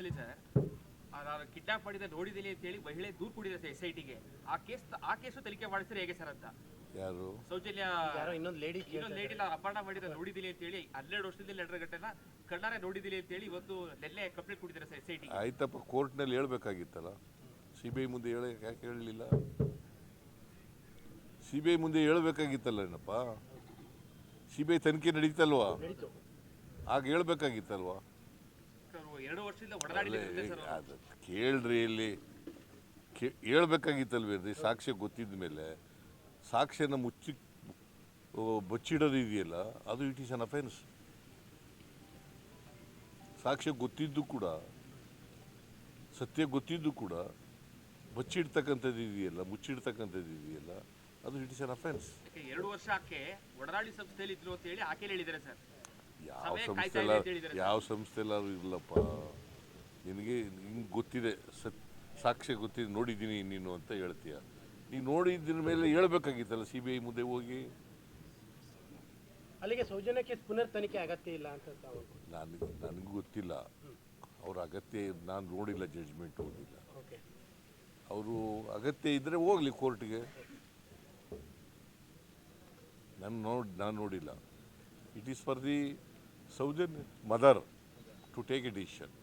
ಕೇಸಲ್ಲಿ sir kidnap ಮಾಡಿದ ನೋಡಿದಿಲ್ಲ ಅಂತ ಹೇಳಿ ಮಹಿಳೆ ದೂರು ಕೊಟ್ಟಿದೆ SITಗೆ. ಆ ಕೇಸು ತನಿಖೆ ಮಾಡಿಸಿದ್ರೆ ಹೇಗೆ ಸರ್ ಅಂತ? ಯಾರು ಸೌಜನ್ಯ ಇನ್ನೊಂದು ಲೇಡಿ ಅಪಹರಣ ಮಾಡಿದ ನೋಡಿದಿಲ್ಲ ಅಂತ ಹೇಳಿ 12 ವರ್ಷದಿಂದ ಲೆಟರ್ ಗಟ್ಟೆನ ಕಣ್ಣಾರೆ ನೋಡಿದಿಲ್ಲ ಅಂತ ಹೇಳಿ ಇವತ್ತು ನೆನ್ನೆ ಕಂಪ್ಲೇಂಟ್ ಕೊಟ್ಟಿದ್ದಾರೆ ಸರ್ SIT. ಆಯ್ತಪ್ಪ, ಕೋರ್ಟ್ನಲ್ಲಿ ಹೇಳ್ಬೇಕಾಗಿತ್ತಲ್ಲ. CBI ಮುಂದೆ ಯಾಕೆ ಹೇಳಲಿಲ್ಲ? CBI ಮುಂದೆ ಹೇಳ್ಬೇಕಾಗಿತ್ತಲ್ಲ ಏನಪ್ಪ. CBI ತನಿಖೆ ನಡೀತಲ್ವಾ, ಆಗ ಹೇಳ್ಬೇಕಾಗಿತ್ತಲ್ವಾ. 2 ವರ್ಷದಿಂದ ಒಡನಾಡಿದೆ ಸರ್. ಅದು ಕೇಳ್ರಿ, ಇಲ್ಲಿ ಹೇಳ್ಬೇಕಾಗಿತ್ತಲ್ವೇನ್ರಿ? ಸಾಕ್ಷ್ಯ ಗೊತ್ತಿದ್ದ ಮೇಲೆ ಸಾಕ್ಷ್ಯನ ಬಚ್ಚಿಡೋದು ಇದೆಯಲ್ಲ, ಅದು ಇಟ್ ಈಸ್ ಅನ್ ಅಫೆನ್ಸ್. ಸಾಕ್ಷ್ಯ ಗೊತ್ತಿದ್ದು ಕೂಡ, ಸತ್ಯ ಗೊತ್ತಿದ್ದು ಕೂಡ ಬಚ್ಚಿಡ್ತಕ್ಕಂಥದ್ದು ಇದೆಯಲ್ಲ, ಮುಚ್ಚಿಡ್ತಕ್ಕಂಥದ್ದು ಇದೆಯಲ್ಲ, ಅದು ಇಟ್ ಇಸ್ ಅನ್ ಅಫೆನ್ಸ್. 2 ವರ್ಷ ಆಕೆ ಒಡನಾಡಿ ಸಂಸ್ಥೆಯಲ್ಲಿ ಇದ್ರು ಅಂತ ಹೇಳಿ ಆಕೆ ಹೇಳಿದ್ದಾರೆ ಸರ್. ಯಾವ ಸಂಸ್ಥೆಲ್ಲಾದ್ರೂ ಇರಲಪ್ಪ, ನಿನಗೆ ಹಿಂಗೆ ಗೊತ್ತಿದೆ, ಸಾಕ್ಷ್ಯ ಗೊತ್ತಿದೆ, ನೋಡಿದ್ದೀನಿ ನೀನು ಅಂತ ಹೇಳ್ತೀಯ. ನೀನು ನೋಡಿದ್ರ ಮೇಲೆ ಹೇಳ್ಬೇಕಾಗಿತ್ತಲ್ಲ CBI ಮುಂದೆ ಹೋಗಿ. ಅಲ್ಲಿಗೆ ಸೌಜನ್ಯ ಕೇಸ್ ಪುನರ್ ತನಿಖೆ ಅಗತ್ಯ ಇಲ್ಲ ಅಂತ ನನಗೂ ಗೊತ್ತಿಲ್ಲ. ಅವ್ರ ಅಗತ್ಯ ನಾನು ನೋಡಿಲ್ಲ, ಜಡ್ಜ್ಮೆಂಟ್ ಓದಿಲ್ಲ. ಅವರು ಅಗತ್ಯ ಇದ್ದರೆ ಹೋಗಲಿ ಕೋರ್ಟ್ಗೆ. ನಾನು ನೋಡಿಲ್ಲ. It is for the Soujanya mother to take a decision.